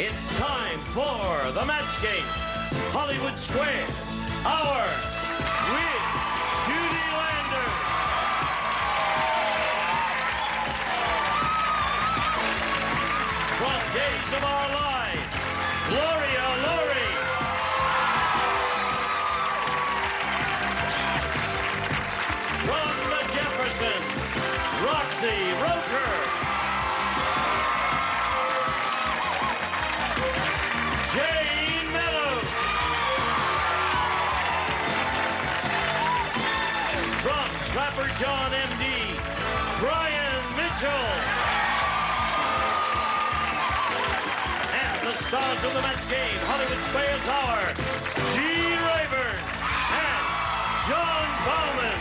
It's time for the match game. Hollywood Squares, Hour with Judy Landers. From Days of Our Lives, Gloria Loring. From the Jeffersons, Roxy Roker. Jane Meadows. From Trapper John M.D., Brian Mitchell. And the stars of the match game, Hollywood Squares Hour, G. Rayburn and John Bowman.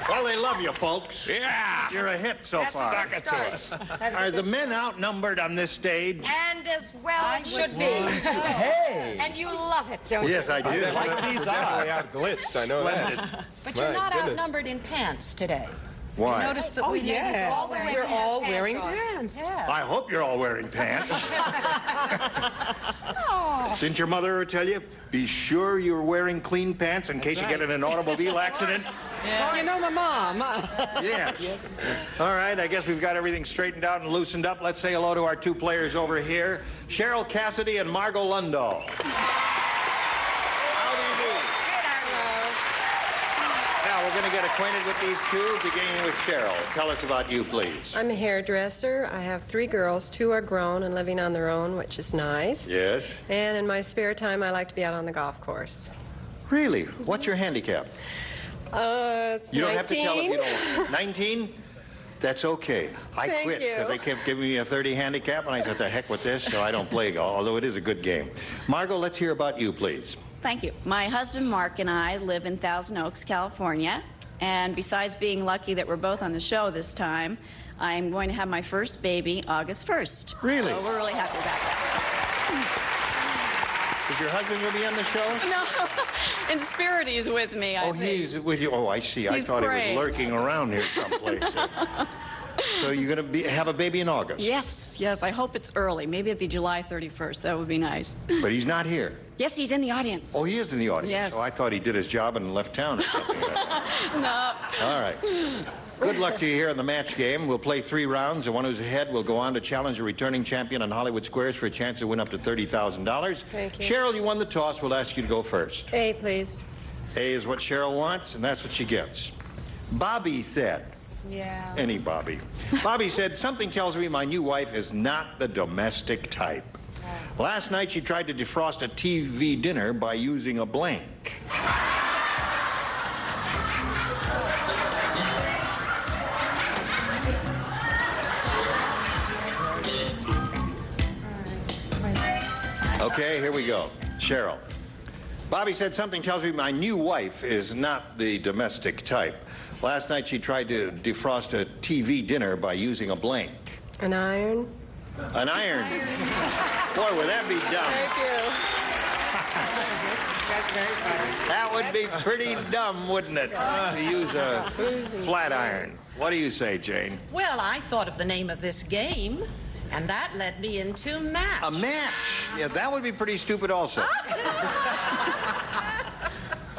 Well, they love you, folks. Yeah. You're a hit so far. Suck it to us. Are the men outnumbered on this stage? And as well it should be. Hey! And you love it, don't you? Yes, I do. I like these Definitely odds. outglitzed, I know that. But you're My not goodness. outnumbered in pants today. Why? Notice that we yes. all wearing We're all pants wearing on. pants. Yeah. I hope you're all wearing pants. Didn't your mother ever tell you? Be sure you're wearing clean pants in case you get in an automobile accident. You know my mom. Yeah. All right, I guess we've got everything straightened out and loosened up. Let's say hello to our two players over here, Cheryl Cassidy and Margot Lundahl. How do you do? Now, we're going to get acquainted with these two, beginning with Cheryl. Tell us about you, please. I'm a hairdresser. I have 3 girls. 2 are grown and living on their own, which is nice. Yes. And in my spare time, I like to be out on the golf course. Really? What's your handicap? It's You don't 19. have to tell them you don't. 19? That's okay. I Thank quit you. because they kept giving me a 30 handicap, and I said, the heck with this, so I don't play golf, although it is a good game. Margot, let's hear about you, please. Thank you. My husband Mark and I live in Thousand Oaks, California. And besides being lucky that we're both on the show this time, I'm going to have my first baby August 1st. Really? So we're really happy about that. Is your husband going to be on the show? No, in spirit he's with me, I think. He's with you. Oh, I see. I He's thought praying. he was lurking around here someplace. So you're going to have a baby in August? Yes, yes. I hope it's early. Maybe it'd be July 31st. That would be nice. But he's not here. Yes, he's in the audience. Oh, he is in the audience. Yes. Oh, I thought he did his job and left town or something like that. No. All right. Good luck to you here in the match game. We'll play 3 rounds. The one who's ahead will go on to challenge a returning champion on Hollywood Squares for a chance to win up to $30,000. Thank you. Cheryl, you won the toss. We'll ask you to go first. A, please. A is what Cheryl wants, and that's what she gets. Bobby said. Yeah. Any Bobby. Bobby said, something tells me my new wife is not the domestic type. Last night she tried to defrost a TV dinner by using a blank. Okay, here we go. Cheryl. Bobby said, something tells me my new wife is not the domestic type. Last night she tried to defrost a TV dinner by using a blank. An iron. An iron. Boy, would that be dumb. Thank you. That's very funny. That would be pretty dumb, wouldn't it? To use a flat iron. What do you say, Jane? Well, I thought of the name of this game, and that led me into match. A match. Yeah, that would be pretty stupid also.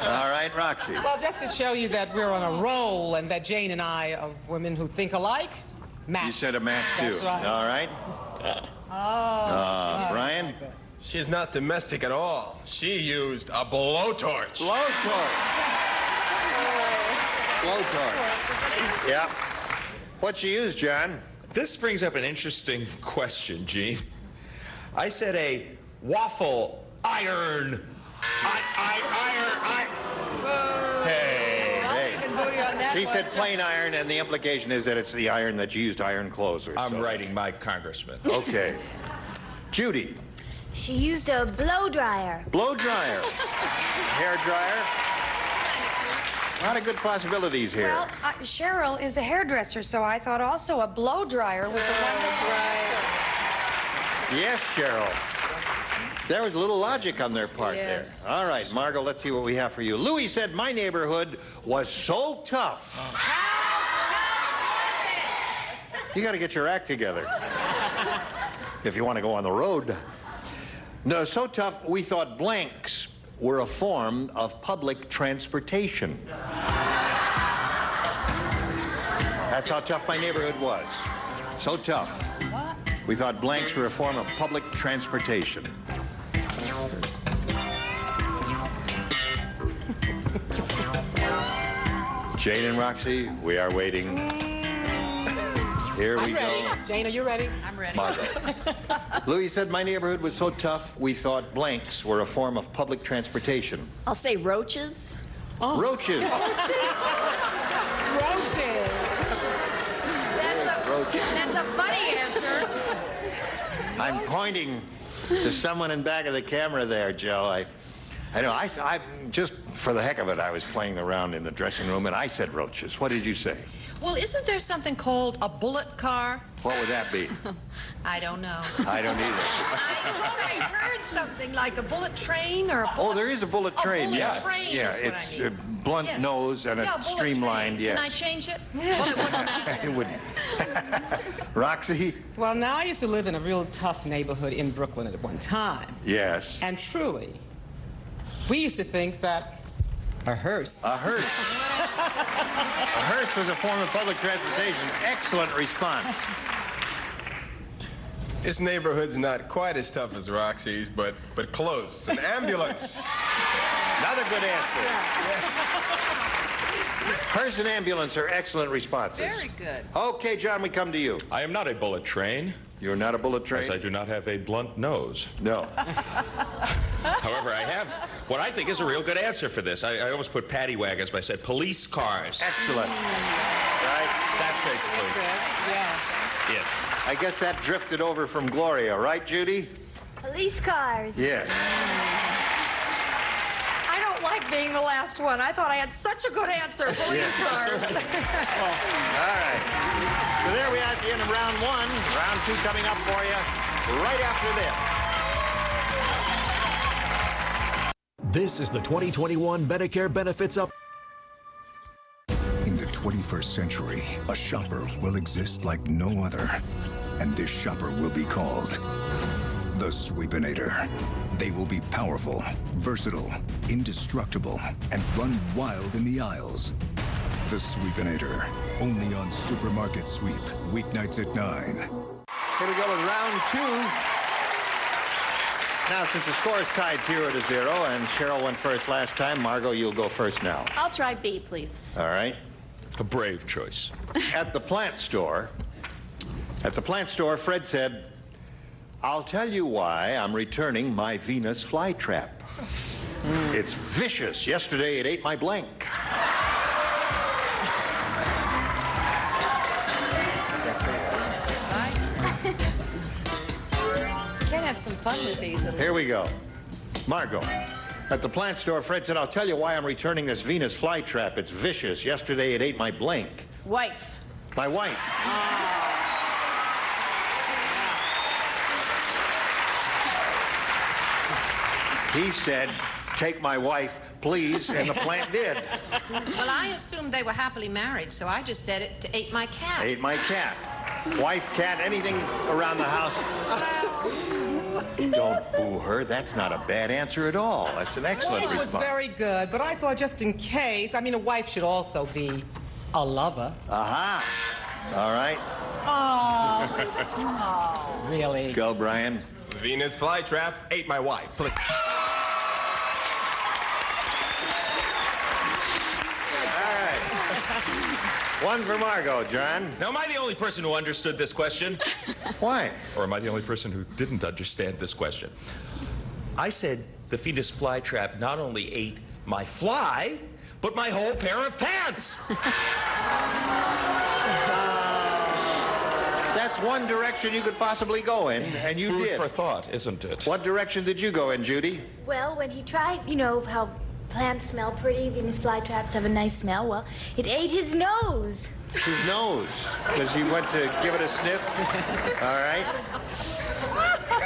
All right, Roxy. Well, just to show you that we're on a roll and that Jane and I are women who think alike, match. You said a match, too. That's right. All right. Brian? She's not domestic at all. She used a blowtorch. Blowtorch. Blowtorch. Yeah. What'd you use, John? This brings up an interesting question, Gene. I said a waffle iron. Hey. She said plain iron, and the implication is that it's the iron that you used to iron clothes or I'm so. writing my congressman. Okay. Judy. She used a blow dryer. Blow dryer. Hair dryer. A lot of good possibilities here. Well, Cheryl is a hairdresser, so I thought also a blow dryer was a wonderful answer. Yes, Cheryl. There was a little logic on their part Yes. there. All right, Margot, let's see what we have for you. Louis said my neighborhood was so tough. How tough was it? You got to get your act together if you want to go on the road. No, so tough we thought blanks were a form of public transportation. That's how tough my neighborhood was. So tough. We thought blanks were a form of public transportation. Jane and Roxy, we are waiting. Here we I'm ready. go. Jane, are you ready? I'm ready. Margot. Louis said my neighborhood was so tough we thought blanks were a form of public transportation. I'll say roaches. Roaches. Roaches. That's a funny answer. I'm pointing to someone in back of the camera there, Joe. I know. I just for the heck of it, I was playing around in the dressing room and I said roaches. What did you say? Well, isn't there something called a bullet car? What would that be? I don't know. I don't either. I thought I heard something like a bullet train or a bullet... Oh, there is a bullet train. bullet Yeah, train yeah. is what It's I mean. blunt Yeah. nose and Yeah, a bullet streamlined. train. Yes. Can I change it? Well, it wouldn't matter. It wouldn't. Roxy? Well, now I used to live in a real tough neighborhood in Brooklyn at one time. Yes. And truly, we used to think that a hearse. A hearse. A hearse was a form of public transportation. Excellent response. This neighborhood's not quite as tough as Roxy's, but close. An ambulance. Another good answer. Hearse and ambulance are excellent responses. Very good. Okay, John, we come to you. I am not a bullet train, You're not a bullet train? as I do not have a blunt nose. No. However, I have what I think is a real good answer for this. I almost put paddy wagons, but I said police cars. Excellent. Right? That's basically Yes. it. I guess that drifted over from Gloria, right, Judy? Police cars. Yes. I don't like being the last one. I thought I had such a good answer. Police cars. All right. So there we are at the end of round one. Round two coming up for you right after this. This is the 2021 Medicare Benefits Up. In the 21st century, a shopper will exist like no other. And this shopper will be called the Sweepinator. They will be powerful, versatile, indestructible, and run wild in the aisles. The Sweepinator, only on Supermarket Sweep, weeknights at 9. Here we go with round two. Now, since the score is tied 0-0, and Cheryl went first last time, Margot, you'll go first now. I'll try B, please. All right. A brave choice. At the plant store, Fred said, "I'll tell you why I'm returning my Venus flytrap. It's vicious. Yesterday it ate my blank." Can't have some fun with these. Here we go. Margot. At the plant store, Fred said, "I'll tell you why I'm returning this Venus flytrap. It's vicious. Yesterday it ate my blank." Wife. My wife. He said, "Take my wife, please," and the plant did. Well, I assumed they were happily married, so I just said it to ate my cat. Ate my cat. Wife, cat, anything around the house. Don't boo her. That's not a bad answer at all. That's an excellent It was response. very good, but I thought just in case, I mean, a wife should also be a lover. Aha. All right. Oh, really? Go, Brian. Venus flytrap ate my wife. Please. All right. One for Margot, John. Now, am I the only person who understood this question? Why? Or am I the only person who didn't understand this question? I said the Venus flytrap not only ate my fly, but my whole pair of pants. That's one direction you could possibly go in, and you Food did. for thought, isn't it? What direction did you go in, Judy? Well, when he tried, you know, how plants smell pretty. Venus flytraps have a nice smell. Well, it ate his nose. His nose. Because he went to give it a sniff. All right.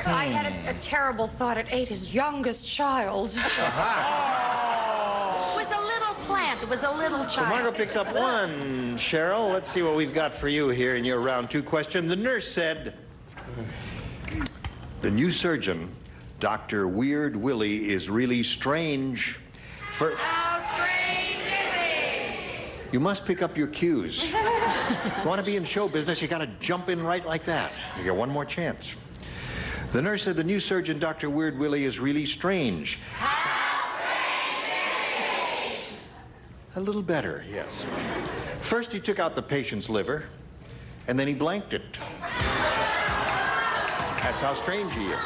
I had a terrible thought. It ate his youngest child. It was a little plant. It was a little So child. Margot picks up one. Cheryl, let's see what we've got for you here in your round 2 question. The nurse said, the new surgeon, Dr. Weird Willie, is really strange. How strange is he? You must pick up your cues. You want to be in show business, you got to jump in right like that. You get one more chance. The nurse said the new surgeon, Dr. Weird Willie, is really strange. How strange is he? A little better, yes. First, he took out the patient's liver, and then he blanked it. That's how strange he is.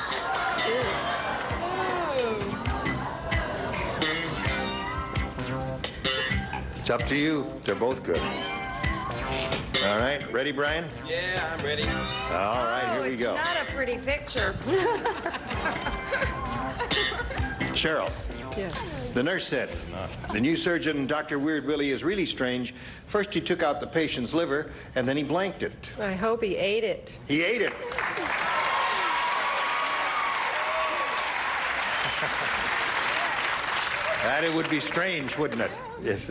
It's up to you. They're both good. All right, ready, Brian? Yeah, I'm ready. All right, here we go. It's not a pretty picture. Cheryl. Yes. The nurse said, the new surgeon, Dr. Weird Willie, is really strange. First, he took out the patient's liver, and then he blanked it. I hope he ate it. He ate it. That it would be strange, wouldn't it? Yes.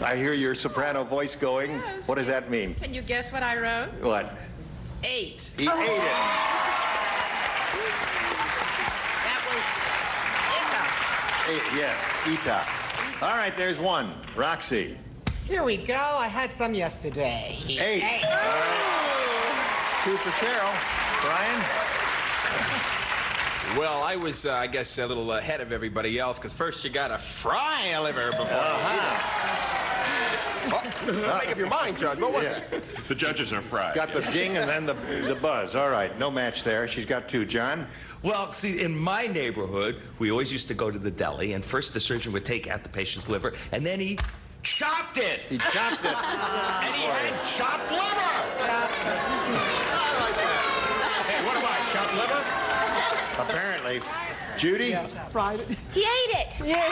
I hear your soprano voice going. Yes. What does that mean? Can you guess what I wrote? What? 8. He ate it. That was Yes, Ita. All right, there's one. Roxy. Here we go. I had some yesterday. 8. All right. 2 for Cheryl. Brian? Well, I was, I guess, a little ahead of everybody else, because first you gotta fry a liver before you eat it. Make up your mind, Judge. What was that? The judges are fried. Got the ding and then the buzz. All right, no match there. She's got 2. John? Well, see, in my neighborhood, we always used to go to the deli, and first the surgeon would take out the patient's liver, and then he chopped it. He chopped it. And he had chopped liver. Hey, what about chopped liver? Apparently. Judy? Fried it. He ate it. He ate it.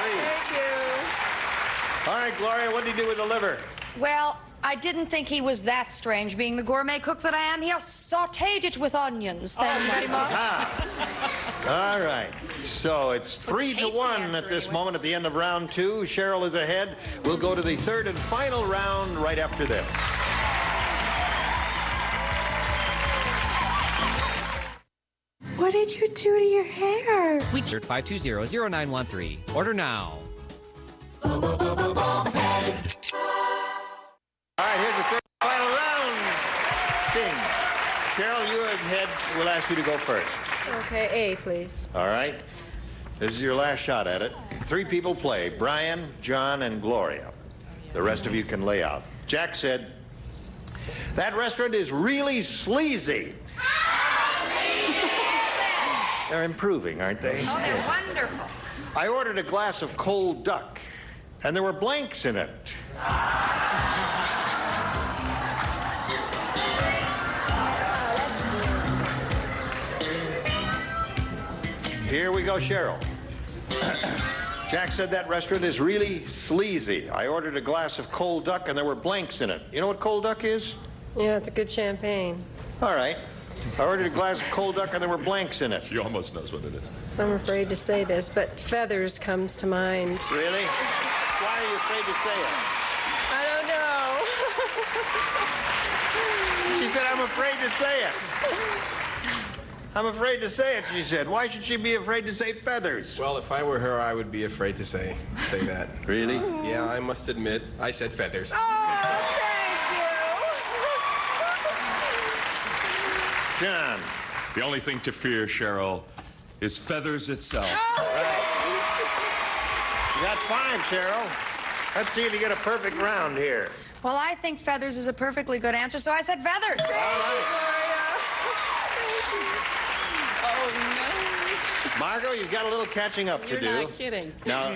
3. Thank you. All right, Gloria, what did he do with the liver? Well, I didn't think he was that strange. Being the gourmet cook that I am, he sautéed it with onions. Thank you very much. All right. So it's 3-1 at this moment at the end of round 2. Cheryl is ahead. We'll go to the 3rd and final round right after this. What did you do to your hair? 520-0913. Order now. All right, here's the 3rd and final round. Ding. Cheryl, you ahead. We'll ask you to go first. Okay, A, please. All right. This is your last shot at it. 3 people play, Brian, John, and Gloria. The rest of you can lay out. Jack said, that restaurant is really sleazy. They're improving, aren't they? Oh, they're wonderful. I ordered a glass of cold duck, and there were blanks in it. Here we go, Cheryl. Jack said that restaurant is really sleazy. I ordered a glass of cold duck, and there were blanks in it. You know what cold duck is? Yeah, it's a good champagne. All right. I ordered a glass of cold duck, and there were blanks in it. She almost knows what it is. I'm afraid to say this, but feathers comes to mind. Really? Why are you afraid to say it? I don't know. She said, I'm afraid to say it. I'm afraid to say it, she said. Why should she be afraid to say feathers? Well, if I were her, I would be afraid to say that. Really? Yeah, I must admit, I said feathers. John. The only thing to fear, Cheryl, is feathers itself. Right. You got 5, Cheryl. Let's see if you get a perfect round here. Well, I think feathers is a perfectly good answer, so I said feathers. All right. Margot, you've got a little catching up to do. You're not kidding. Now,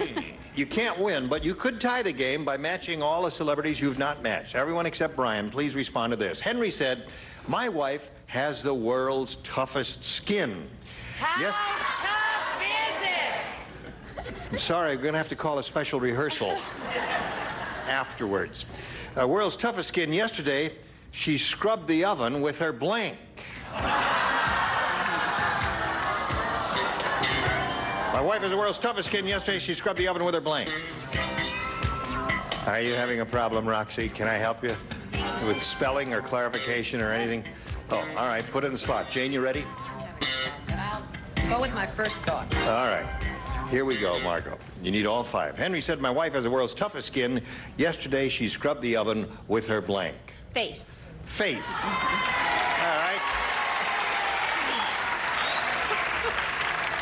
you can't win, but you could tie the game by matching all the celebrities you've not matched. Everyone except Brian, please respond to this. Henry said, my wife has the world's toughest skin. How tough is it? I'm sorry, I'm going to have to call a special rehearsal afterwards. World's toughest skin yesterday, she scrubbed the oven with her blank. My wife is the world's toughest skin yesterday, she scrubbed the oven with her blank. Are you having a problem, Roxy? Can I help you with spelling or clarification or anything? Oh, all right, put it in the slot. Jane, you ready? I'll go with my first thought. All right. Here we go, Margot. You need all 5. Henry said, my wife has the world's toughest skin. Yesterday, she scrubbed the oven with her blank. Face. Face. All right.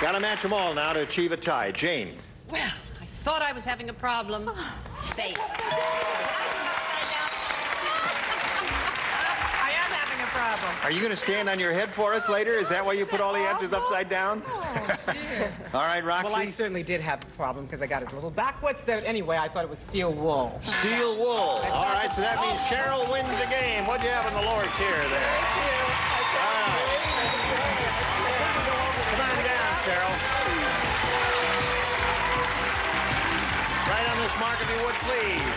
Got to match them all now to achieve a tie. Jane. Well, I thought I was having a problem. Face. I am having a problem. Are you going to stand on your head for us later? Is that why you put all the answers upside down? Oh, dear. All right, Roxy. Well, I certainly did have a problem because I got it a little backwards there. Anyway, I thought it was steel wool. Steel wool. All right, so that means Cheryl wins the game. What'd you have in the lower tier there? Come on down, Cheryl. Right on this mark, if you would, please.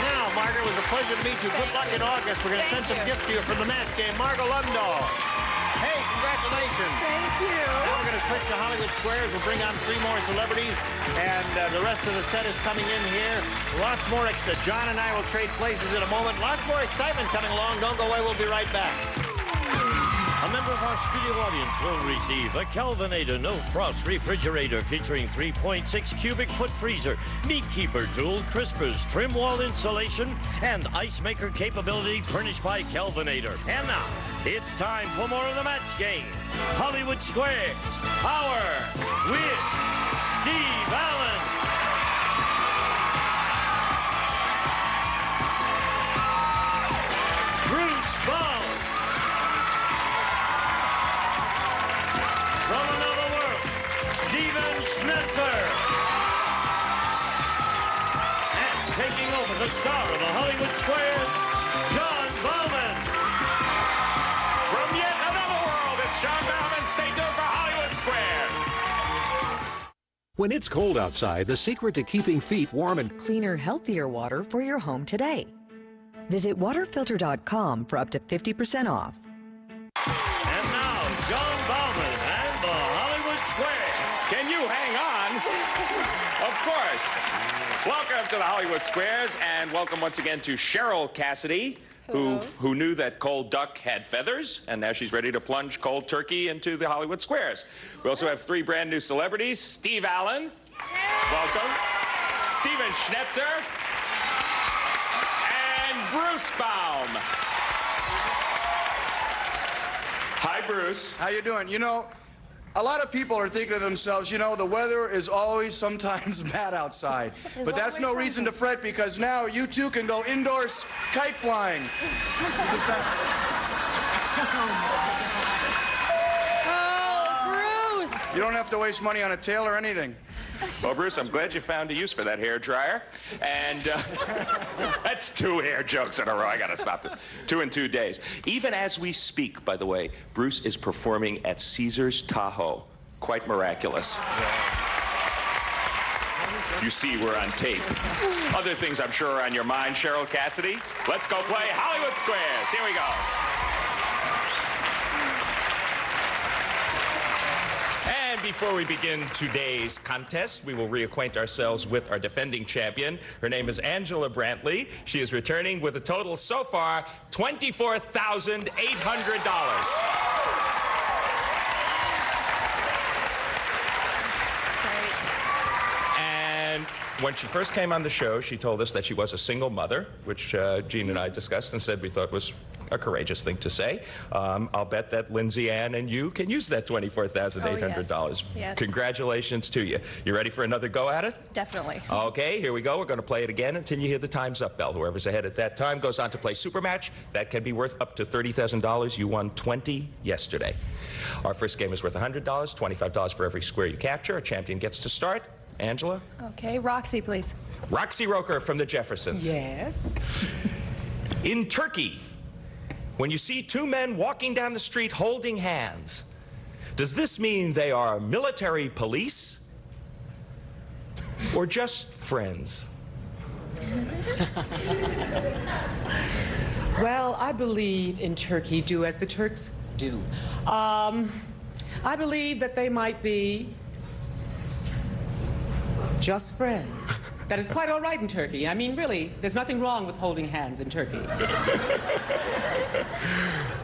Now, Margaret, it was a pleasure to meet you. Good luck in August. We're going to send some gifts to you from the match game. Margot Lundahl. Hey, congratulations. Thank you. Now we're going to switch to Hollywood Squares. We'll bring on 3 more celebrities, and the rest of the set is coming in here. Lots more. John and I will trade places in a moment. Lots more excitement coming along. Don't go away. We'll be right back. A member of our studio audience will receive a Kelvinator No Frost refrigerator featuring 3.6 cubic foot freezer, meat keeper, dual crispers, trim wall insulation, and ice maker capability furnished by Kelvinator. And now, it's time for more of the match game. Hollywood Squares, Power with Steve Allen. Bruce Baum. From another world, Steven Schnetzer. And taking over the star of the Hollywood Squares, John Bowman. From yet another world, it's John Bowman. Stay tuned for Hollywood Squares. When it's cold outside, the secret to keeping feet warm and cleaner, healthier water for your home today. Visit waterfilter.com for up to 50% off. And now, John Bowman and the Hollywood Squares. Can you hang on? Of course. Welcome to the Hollywood Squares, and welcome once again to Cheryl Cassidy, who knew that cold duck had feathers, and now she's ready to plunge cold turkey into the Hollywood Squares. We also have 3 brand new celebrities. Steve Allen. Welcome. Steven Schnetzer. And Bruce Baum. Hi, Bruce. How you doing? You know, a lot of people are thinking to themselves, you know, the weather is always sometimes bad outside. But that's no reason to fret, because now you too can go indoors kite flying. Oh, Bruce! You don't have to waste money on a tail or anything. Well, Bruce, I'm glad you found a use for that hair dryer. And that's 2 hair jokes in a row. I got to stop this. 2 in 2 days. Even as we speak, by the way, Bruce is performing at Caesar's Tahoe. Quite miraculous. You see, we're on tape. Other things I'm sure are on your mind, Cheryl Cassidy. Let's go play Hollywood Squares. Here we go. And before we begin today's contest, we will reacquaint ourselves with our defending champion. Her name is Angela Brantley. She is returning with a total so far $24,800. And when she first came on the show, she told us that she was a single mother, which Gene and I discussed and said we thought was a courageous thing to say. I'll bet that Lindsay Ann and you can use that $24,800. Yes. Congratulations to you. You ready for another go at it? Definitely. Okay, here we go. We're going to play it again until you hear the time's up bell. Whoever's ahead at that time goes on to play Super Match. That can be worth up to $30,000. You won 20 yesterday. Our first game is worth $100, $25 for every square you capture. A champion gets to start. Angela? Okay, Roxy, please. Roxy Roker from the Jeffersons. Yes. In Turkey, when you see 2 men walking down the street holding hands, does this mean they are military police or just friends? Well, I believe in Turkey, do as the Turks do. I believe that they might be just friends. That is quite all right in Turkey. I mean, really, there's nothing wrong with holding hands in Turkey.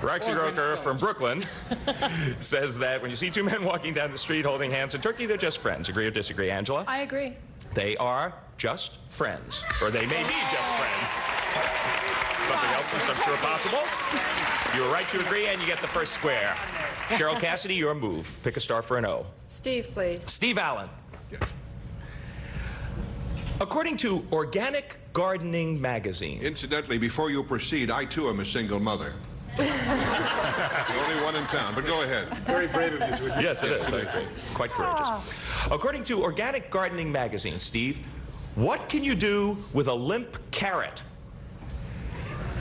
Roxy Roker from Brooklyn says that when you see two men walking down the street holding hands in Turkey, they're just friends. Agree or disagree, Angela? I agree. They are just friends. Or they may be just friends. Something else is, I'm sure, possible. You were right to agree, and you get the first square. Cheryl Cassidy, your move. Pick a star for an O. Steve, please. Steve Allen. According to Organic Gardening Magazine. Incidentally, before you proceed, I too am a single mother. The only one in town, but go ahead. Very brave of you to admit. Yes, it is. Quite courageous. According to Organic Gardening Magazine, Steve, what can you do with a limp carrot?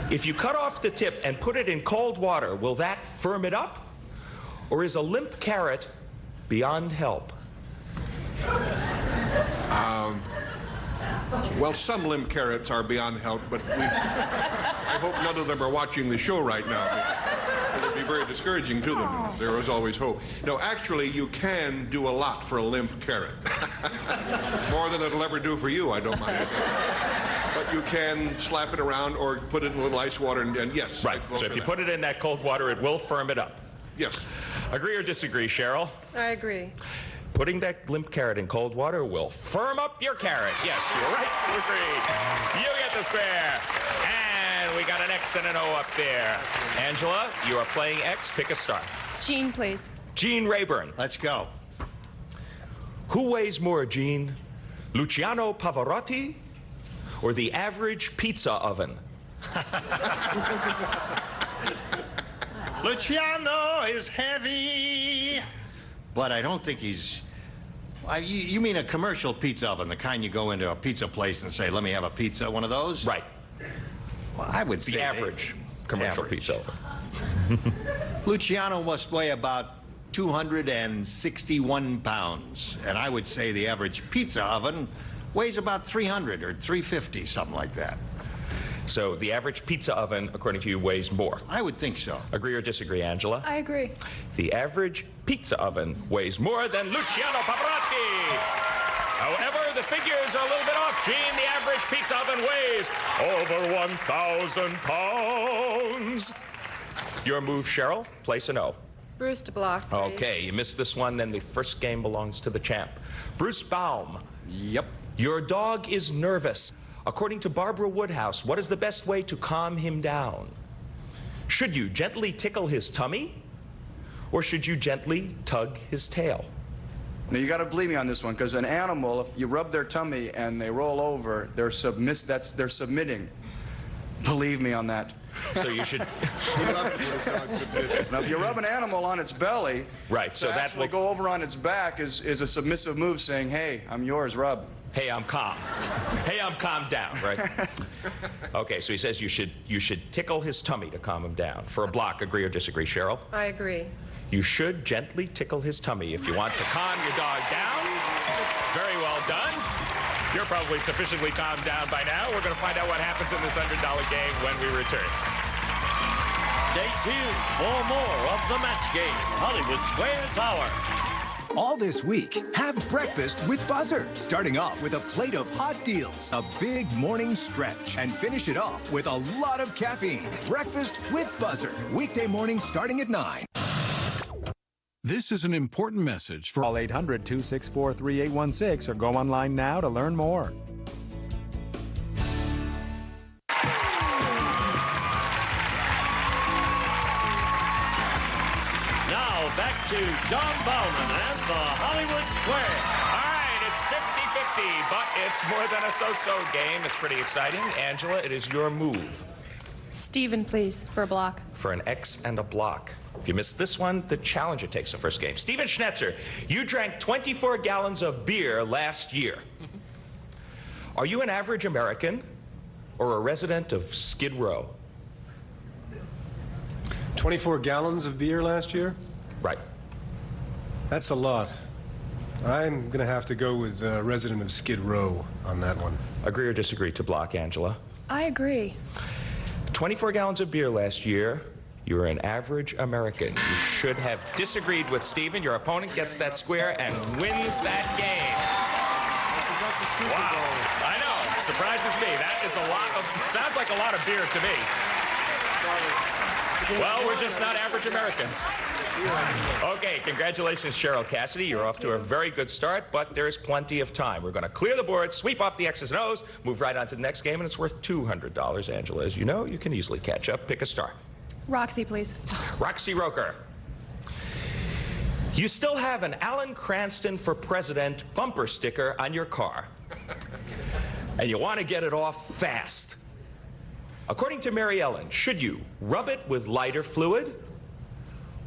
If you cut off the tip and put it in cold water, will that firm it up? Or is a limp carrot beyond help? Well, some limp carrots are beyond help, but I hope none of them are watching the show right now. It would be very discouraging to them. There is always hope. No, actually, you can do a lot for a limp carrot. More than it'll ever do for you, I don't mind. But you can slap it around or put it in a little ice water, and yes. Right, so if you put it in that cold water, it will firm it up. Yes. Agree or disagree, Cheryl? I agree. Putting that limp carrot in cold water will firm up your carrot. Yes, you're right to agree. You get the square. And we got an X and an O up there. Angela, you are playing X. Pick a star. Gene, please. Gene Rayburn. Let's go. Who weighs more, Gene? Luciano Pavarotti or the average pizza oven? Luciano is heavy. But I don't think he's... You mean a commercial pizza oven, the kind you go into a pizza place and say, let me have a pizza, one of those? Right. Well, I would say... The average commercial pizza oven. Luciano must weigh about 261 pounds. And I would say the average pizza oven weighs about 300 or 350, something like that. So the average pizza oven, according to you, weighs more. I would think so. Agree or disagree, Angela? I agree. The average pizza oven weighs more than Luciano Pavarotti. However, the figures are a little bit off. Gene, the average pizza oven weighs over 1,000 pounds. Your move, Cheryl. Place an O. Bruce DeBlock, please. Okay, you missed this one, then the first game belongs to the champ. Bruce Baum. Yep. Your dog is nervous. According to Barbara Woodhouse, what is the best way to calm him down? Should you gently tickle his tummy? Or should you gently tug his tail? Now, you got to believe me on this one, because an animal, if you rub their tummy and they roll over, they're submitting. Believe me on that. So you should... Now, if you rub an animal on its belly, right, so that actually go over on its back is a submissive move saying, hey, I'm yours, rub. Hey, I'm calm. Hey, I'm calmed down, right? Okay, so he says you should tickle his tummy to calm him down. For a block, agree or disagree, Cheryl? I agree. You should gently tickle his tummy if you want to calm your dog down. Very well done. You're probably sufficiently calmed down by now. We're going to find out what happens in this $100 game when we return. Stay tuned for more of the match game, Hollywood Squares Hour. All this week, have breakfast with Buzzer. Starting off with a plate of hot deals, a big morning stretch, and finish it off with a lot of caffeine. Breakfast with Buzzer. Weekday mornings starting at 9. This is an important message for all 800-264-3816 or go online now to learn more. Now back to John Bowman and the Hollywood Square. All right, it's 50-50, but it's more than a so-so game. It's pretty exciting. Angela, it is your move. Stephen, please, for a block. For an X and a block. If you miss this one, the challenger takes the first game. Steven Schnetzer, you drank 24 gallons of beer last year. Are you an average American or a resident of Skid Row? 24 gallons of beer last year? Right. That's a lot. I'm going to have to go with resident of Skid Row on that one. Agree or disagree to block, Angela? I agree. 24 gallons of beer last year. You're an average American. You should have disagreed with Stephen. Your opponent gets that square and wins that game. Wow. I know. Surprises me. That is a lot of, sounds like a lot of beer to me. Well, we're just not average Americans. Okay, congratulations, Cheryl Cassidy. You're off to a very good start, but there's plenty of time. We're going to clear the board, sweep off the X's and O's, move right on to the next game, and it's worth $200, Angela. As you know, you can easily catch up. Pick a star. Roxy, please. Roxy Roker. You still have an Alan Cranston for President bumper sticker on your car, and you want to get it off fast. According to Mary Ellen, should you rub it with lighter fluid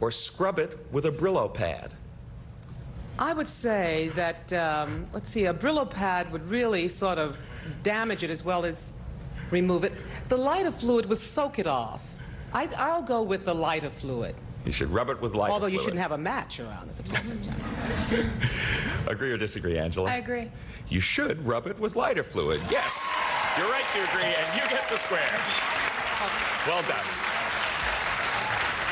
or scrub it with a Brillo pad? I would say that, let's see, a Brillo pad would really sort of damage it as well as remove it. The lighter fluid would soak it off. I'll go with the lighter fluid. You should rub it with lighter Although fluid. you shouldn't have a match around at the same time. Agree or disagree, Angela? I agree. You should rub it with lighter fluid. Yes, you're right to agree, and you get the square. Well done.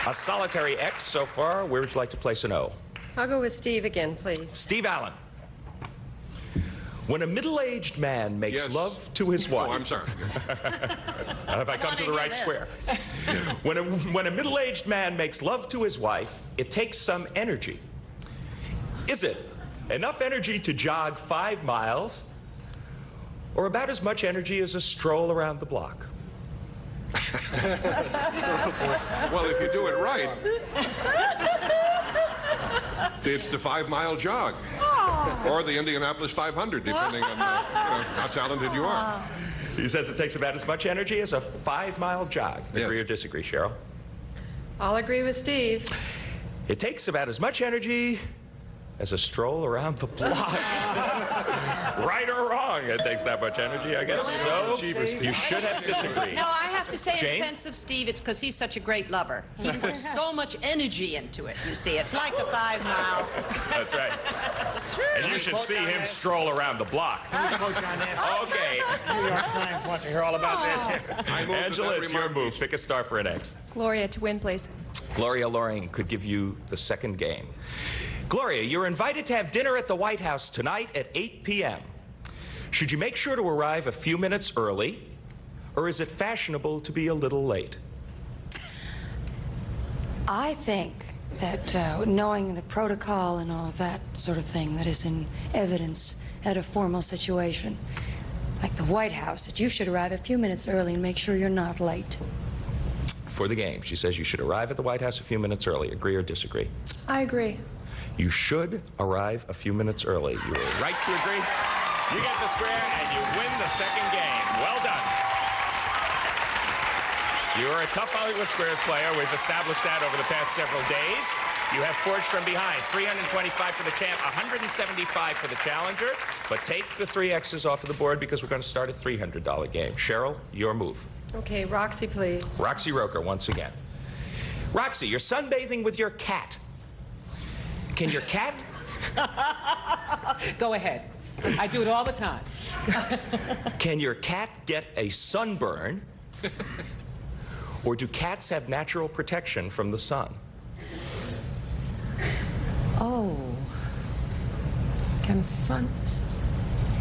A solitary X so far. Where would you like to place an O? I'll go with Steve again, please. Steve Allen. When a middle-aged man makes love to his wife... Oh, I'm sorry. Have I come to the right square? When a middle-aged man makes love to his wife, it takes some energy. Is it enough energy to jog 5 miles, or about as much energy as a stroll around the block? Well, if you do it right, it's the 5-mile jog. Or the Indianapolis 500, depending on how talented you are. He says it takes about as much energy as a 5-mile jog. Agree or disagree, Cheryl? I'll agree with Steve. It takes about as much energy as a stroll around the block. Right or wrong, it takes that much energy, I guess. So, you should have disagreed. No, I have to say Jane? in defense of Steve, it's because he's such a great lover. He puts so much energy into it, you see. It's like a 5-mile. That's right. And you should see him stroll around the block. Okay. New York Times wants to hear all about this. Angela, it's your move. Pick a star for an X. Gloria to win, please. Gloria Loring could give you the second game. Gloria, you're invited to have dinner at the White House tonight at 8 p.m. Should you make sure to arrive a few minutes early, or is it fashionable to be a little late? I think that knowing the protocol and all of that sort of thing that is in evidence at a formal situation, like the White House, that you should arrive a few minutes early and make sure you're not late. For the game, she says you should arrive at the White House a few minutes early. Agree or disagree? I agree. You should arrive a few minutes early. You were right to agree. You get the square, and you win the second game. Well done. You are a tough Hollywood Squares player. We've established that over the past several days. You have forged from behind. 325 for the champ, 175 for the challenger. But take the 3 X's off of the board because we're going to start a $300 game. Cheryl, your move. Okay, Roxy, please. Roxy Roker once again. Roxy, you're sunbathing with your cat. Can your cat... Go ahead. I do it all the time. Can your cat get a sunburn? Or do cats have natural protection from the sun? Oh. Can sun...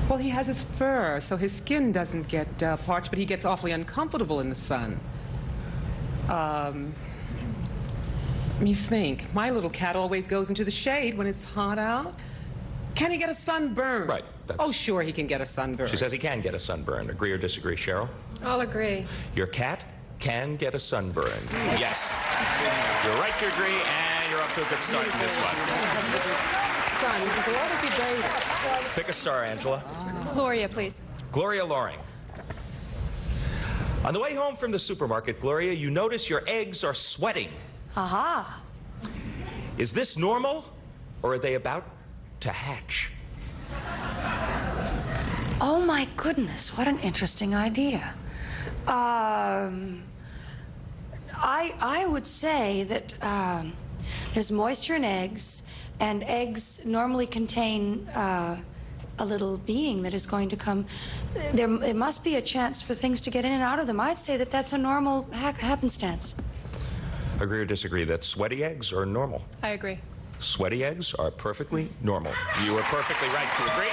Well, he has his fur, so his skin doesn't get parched, but he gets awfully uncomfortable in the sun. Let me think. My little cat always goes into the shade when it's hot out. Can he get a sunburn? Right. Oh, sure, he can get a sunburn. She says he can get a sunburn. Agree or disagree, Cheryl? I'll agree. Your cat can get a sunburn. Yes. You're right to agree, and you're up to a good start in this one. Pick a star, Angela. Gloria, please. Gloria Loring. On the way home from the supermarket, Gloria, you notice your eggs are sweating. Aha. Is this normal, or are they about to hatch? Oh, my goodness. What an interesting idea. I would say that There's moisture in eggs, and eggs normally contain a little being that is going to come. There must be a chance for things to get in and out of them. I'd say that that's a normal happenstance. Agree or disagree that sweaty eggs are normal? I agree. Sweaty eggs are perfectly normal. You are perfectly right to agree.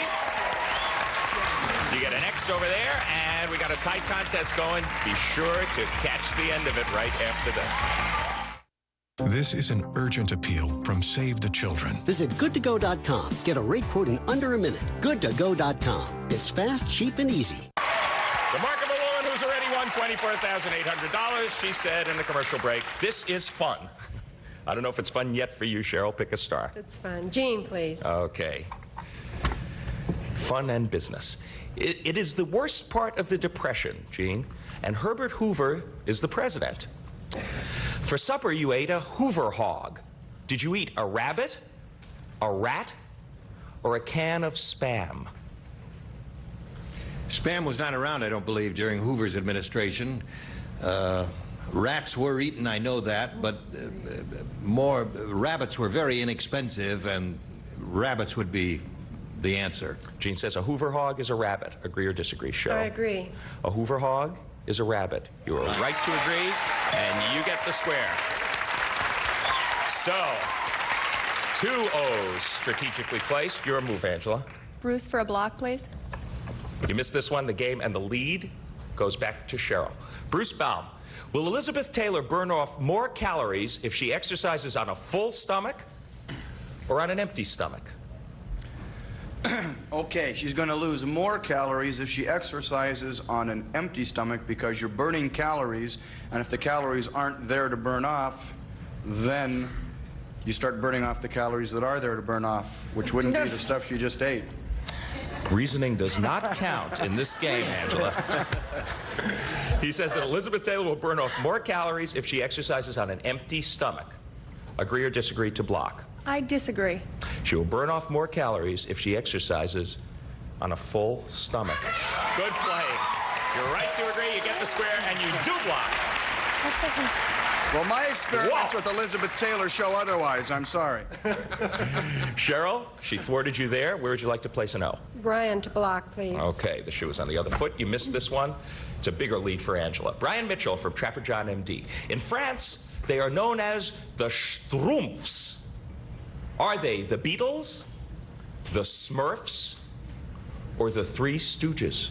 You get an X over there, and we got a tight contest going. Be sure to catch the end of it right after this. This is an urgent appeal from Save the Children. Visit goodtogo.com. Get a rate quote in under a minute. Goodtogo.com. It's fast, cheap, and easy. The remarkable woman who's already won $24,800. She said in the commercial break, "This is fun." I don't know if it's fun yet for you, Cheryl. Pick a star. It's fun. Jean, please. Okay. Fun and business. It is the worst part of the Depression, Jean, and Herbert Hoover is the president. For supper, you ate a Hoover hog. Did you eat a rabbit, a rat, or a can of Spam? Spam was not around, I don't believe, during Hoover's administration. Rats were eaten, I know that, but rabbits were very inexpensive, and rabbits would be the answer. Jean says a Hoover hog is a rabbit. Agree or disagree, Cheryl? I agree. A Hoover hog is a rabbit. You are right to agree, and you get the square. So, 2 O's strategically placed. Your move, Angela. Bruce for a block, please. You missed this one. The game and the lead goes back to Cheryl. Bruce Baum. Will Elizabeth Taylor burn off more calories if she exercises on a full stomach or on an empty stomach? Okay, she's going to lose more calories if she exercises on an empty stomach because you're burning calories, and if the calories aren't there to burn off, then you start burning off the calories that are there to burn off, which wouldn't be the stuff she just ate. Reasoning does not count in this game, Angela. He says that Elizabeth Taylor will burn off more calories if she exercises on an empty stomach. Agree or disagree to block? I disagree. She will burn off more calories if she exercises on a full stomach. Good play. You're right to agree. You get the square, and you do block. That doesn't... Well, my experiments with Elizabeth Taylor show otherwise. I'm sorry. Cheryl, she thwarted you there. Where would you like to place an O? Brian to block, please. Okay, the shoe is on the other foot. You missed this one. It's a bigger lead for Angela. Brian Mitchell from Trapper John MD. In France, they are known as the Schtroumpfs. Are they the Beatles, the Smurfs, or the Three Stooges?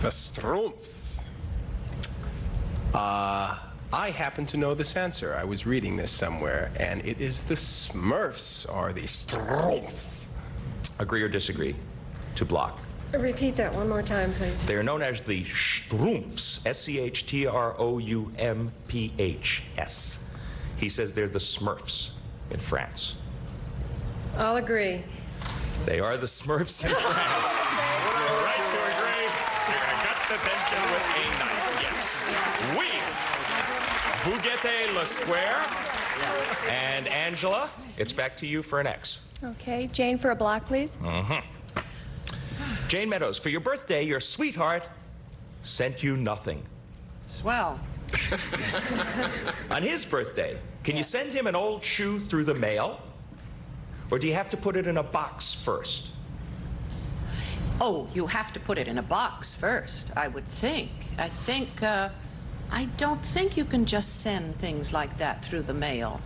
The Schtroumpfs. I happen to know this answer. I was reading this somewhere, and it is the Smurfs or the Schtroumpfs. Agree or disagree to block? Repeat that one more time, please. They are known as the Schtroumpfs, S-C-H-T-R-O-U-M-P-H-S. He says they're the Smurfs in France. I'll agree. They are the Smurfs in France. You're right to agree. You're going to cut the tension with a knife. Yes. Oui. Vous guettez le square. And Angela, it's back to you for an X. Okay, Jane for a block, please. Jane Meadows, for your birthday, your sweetheart sent you nothing. Swell. On his birthday, can you send him an old shoe through the mail? Or do you have to put it in a box first? Oh, you have to put it in a box first, I would think. I don't think you can just send things like that through the mail.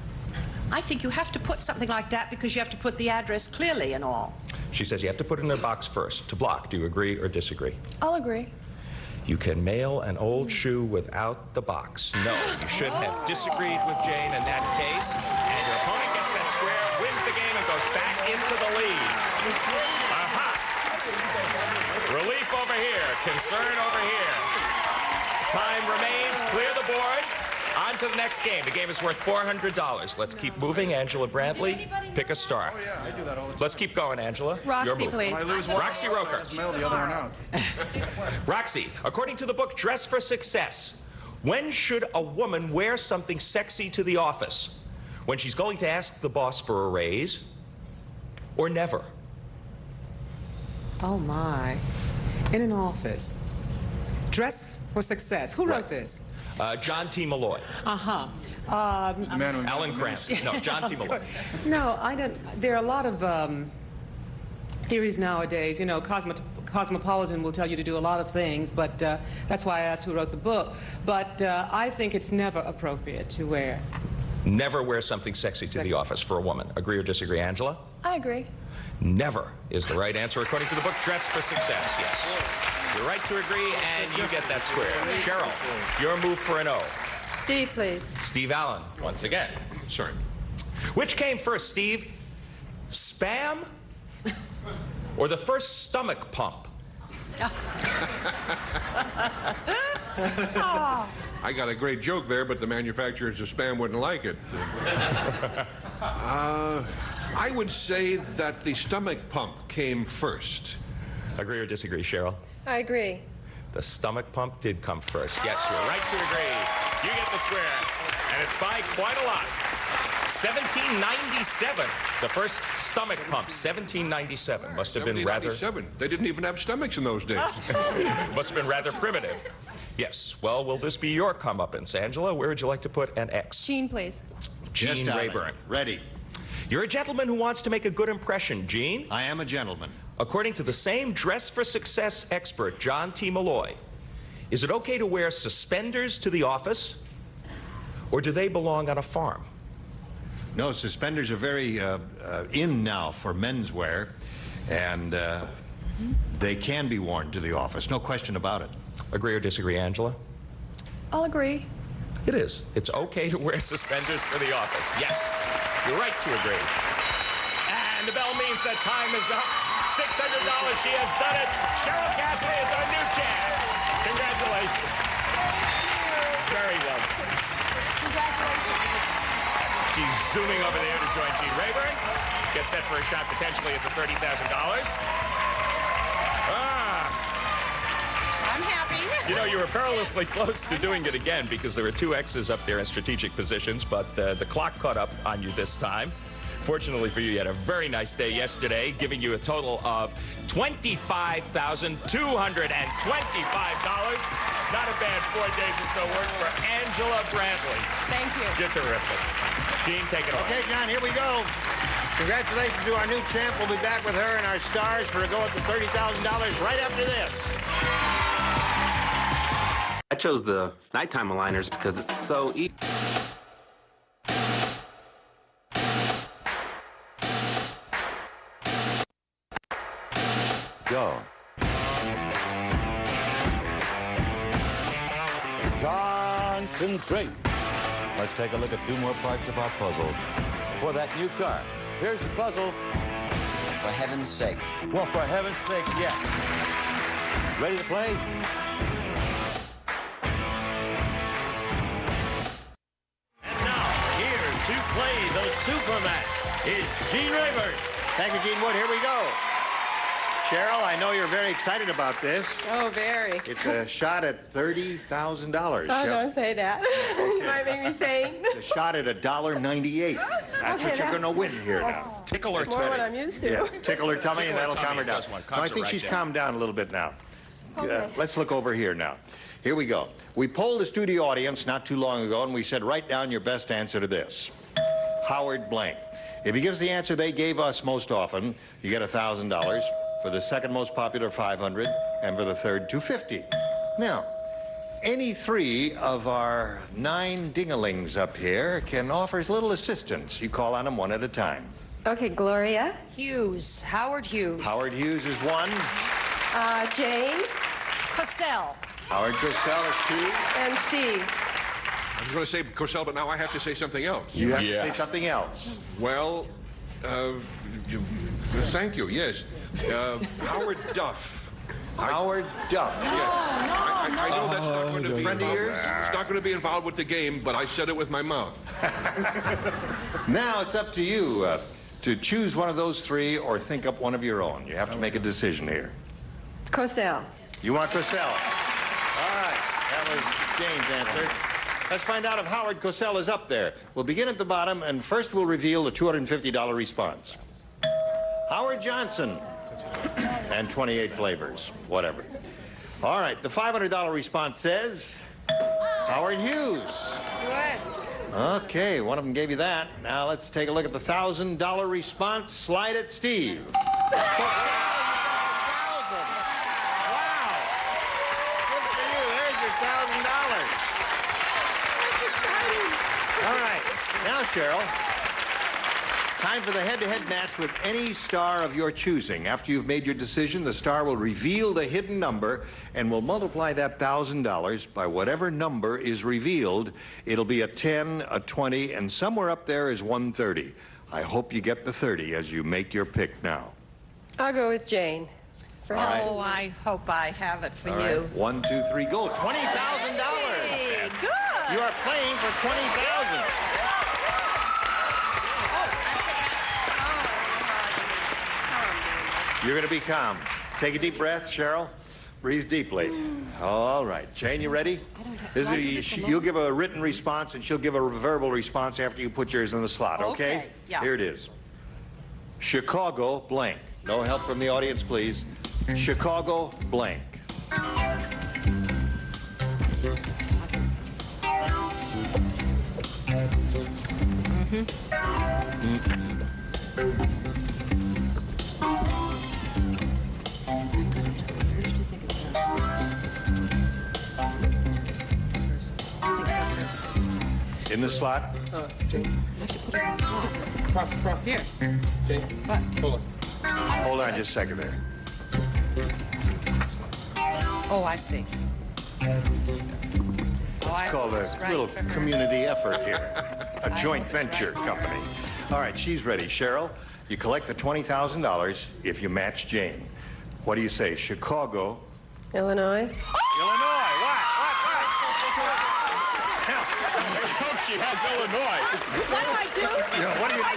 I think you have to put something like that because you have to put the address clearly and all. She says you have to put it in a box first. To block, do you agree or disagree? I'll agree. You can mail an old shoe without the box. No, you should have disagreed with Jane in that case. And your opponent gets that square, wins the game, and goes back into the lead. Aha! Relief over here, concern over here. Time remains, clear the board. On to the next game. The game is worth $400. Let's keep moving. Angela Brantley, pick a star. Oh, yeah, I do that all the time. Let's keep going, Angela. Roxy, Your move. please. When I lose one, Roxy Roker. I just mail the other one out. Roxy, according to the book Dress for Success, when should a woman wear something sexy to the office? When she's going to ask the boss for a raise, or never? Oh, my. In an office. Dress for success. Who wrote this? John T. Malloy. Uh-huh. Alan Cranston. No, John T. Malloy. No, I don't. There are a lot of theories nowadays. You know, Cosmopolitan will tell you to do a lot of things, but that's why I asked who wrote the book. But I think it's never appropriate to wear. Never wear something sexy to the office for a woman. Agree or disagree, Angela? I agree. Never is the right answer according to the book Dress for Success. Yes. You're right to agree, and you get that square. Cheryl, your move for an O. Steve, please. Steve Allen, once again. Sorry. Which came first, Steve? Spam or the first stomach pump? I got a great joke there, but the manufacturers of Spam wouldn't like it. I would say that the stomach pump came first. Agree or disagree, Cheryl? I agree. The stomach pump did come first. Yes, you're right to agree. You get the square, and it's by quite a lot. 1797, the first stomach pump, 1797. Must have been rather... 1797. They didn't even have stomachs in those days. Must have been rather primitive. Yes, well, will this be your comeuppance? Angela, where would you like to put an X? Gene, please. Gene Rayburn. Ready. You're a gentleman who wants to make a good impression, Gene. I am a gentleman. According to the same Dress for Success expert, John T. Malloy, is it okay to wear suspenders to the office, or do they belong on a farm? No, suspenders are very in now for menswear, and they can be worn to the office. No question about it. Agree or disagree, Angela? I'll agree. It is. It's okay to wear suspenders to the office. Yes, you're right to agree. And the bell means that time is up. $600. She has done it. Cheryl Cassidy is our new champ. Congratulations. Very well. Congratulations. She's zooming over there to join Gene Rayburn. Get set for a shot potentially at the $30,000. I'm happy. You know, you were perilously close to doing it again because there were two X's up there in strategic positions, but the clock caught up on you this time. Fortunately for you, you had a very nice day yesterday, giving you a total of $25,225. Not a bad 4 days or so work for Angela Brantley. Thank you. You're terrific. Gene, take it away. Okay, John, here we go. Congratulations to our new champ. We'll be back with her and our stars for a go at the $30,000 right after this. I chose the nighttime aligners because it's so easy. Go. Concentrate. Let's take a look at two more parts of our puzzle. For that new car, here's the puzzle. For heaven's sake. Well, for heaven's sake, yes. Ready to play? To play the super match is Gene Rayburn. Thank you, Gene Wood. Here we go. Cheryl, I know you're very excited about this. Oh, very. It's a shot at $30,000. Oh, don't say that. You might make me faint. It's a shot at $1.98. That's what you're going to win here now. Tickle her More what I'm used to. Yeah, tickle her tummy and that'll calm her down. No, I think she's calmed down a little bit now. Okay. Let's look over here now. Here we go. We polled the studio audience not too long ago, and we said, write down your best answer to this. Howard blank. If he gives the answer they gave us most often, you get $1,000. For the second most popular, $500, and for the third, $250. Now, any three of our 9 dingalings up here can offer us little assistance. You call on them one at a time. Okay, Gloria. Hughes. Howard Hughes. Howard Hughes is 1. Jane. Cosell. Howard Cosell is 2. And Steve. I was going to say Cosell, but now I have to say something else. You have to say something else. Well, thank you, yes. Howard Duff. Howard Duff. I know that's not going to be involved. It's not going to be involved with the game, but I said it with my mouth. Now it's up to you to choose one of those 3 or think up one of your own. You have to make a decision here. Cosell. You want Cosell? All right. That was Jane's answer. Let's find out if Howard Cosell is up there. We'll begin at the bottom, and first we'll reveal the $250 response. Howard Johnson. And 28 flavors. Whatever. All right. The $500 response says... Howard Hughes. Good. Okay, one of them gave you that. Now let's take a look at the $1,000 response. Slide it, Steve. All right. Now, Cheryl, time for the head-to-head match with any star of your choosing. After you've made your decision, the star will reveal the hidden number and will multiply that $1,000 by whatever number is revealed. It'll be a 10, a 20, and somewhere up there is 130. I hope you get the 30 as you make your pick now. I'll go with Jane. All right. Oh, I hope I have it for All you. right. 1, 2, 3, go. $20,000. Hey, good. You are playing for $20,000. You're going to be calm. Take a deep breath, Cheryl. Breathe deeply. All right. Jane, you ready? You'll give a written response, and she'll give a verbal response after you put yours in the slot, okay? Okay, yeah. Here it is. Chicago blank. No help from the audience, please. Chicago blank. In the slot? Jane. Cross. Here. Jane. What? Hold on. Hold on just a second there. Oh, I see. It's called a little community effort here. A joint venture company. All right, she's ready. Cheryl, you collect the $20,000 if you match Jane. What do you say? Chicago. Illinois. Illinois. What? She has Illinois. What do I do? Yeah, what do you do?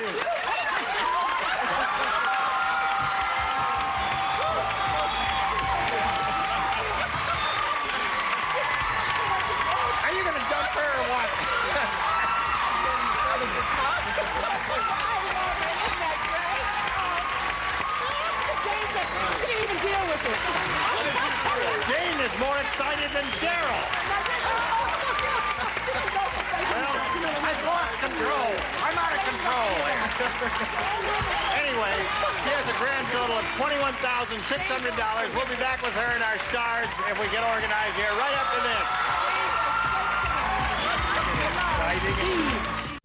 Are you going to dump her or what? She didn't even deal with it. Jane is more excited than Cheryl. Well, I've lost control. I'm out of control here. Anyway, she has a grand total of $21,600. We'll be back with her and our stars if we get organized here right after this.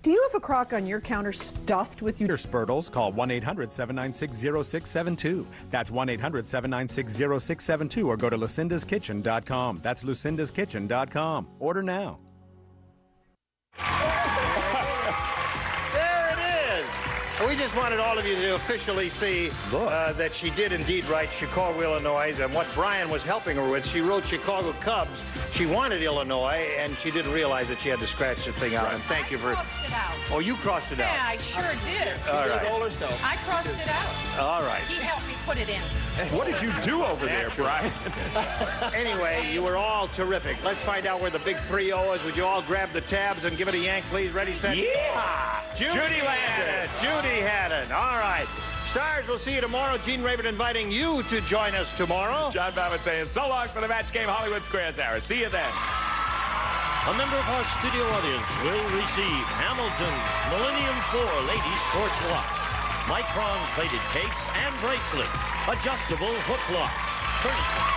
Do you have a crock on your counter stuffed with Spurtles? Call 1-800-796-0672. That's 1-800-796-0672 or go to lucindaskitchen.com. That's lucindaskitchen.com. Order now. There it is. We just wanted all of you to officially see that she did indeed write Chicago, Illinois, and what Brian was helping her with. She wrote Chicago Cubs. She wanted Illinois, and she didn't realize that she had to scratch the thing out. Right. And thank you for... I crossed it out. Oh, you crossed it out. Yeah, I sure did. All right. I crossed it out. All right. He helped me put it in. What did you do over there, Brian? Anyway, you were all terrific. Let's find out where the big 3-0 is. Would you all grab the tabs and give it a yank, please? Ready, set? Yeah! Judy Landis. Judy Haddon. All right. Stars, we'll see you tomorrow. Gene Rayburn inviting you to join us tomorrow. John Babbitt saying so long for the Match Game Hollywood Squares hour. See you then. A member of our studio audience will receive Hamilton's Millennium 4 Ladies Sports Watch, Micron plated case and bracelet, adjustable hook lock, furniture.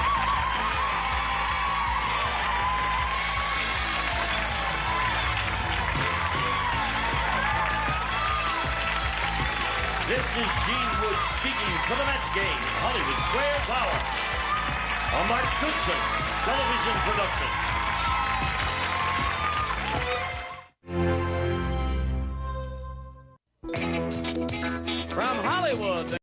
This is Gene Wood speaking for the Match Game Hollywood Squares Hour. A Mark Goodson television production.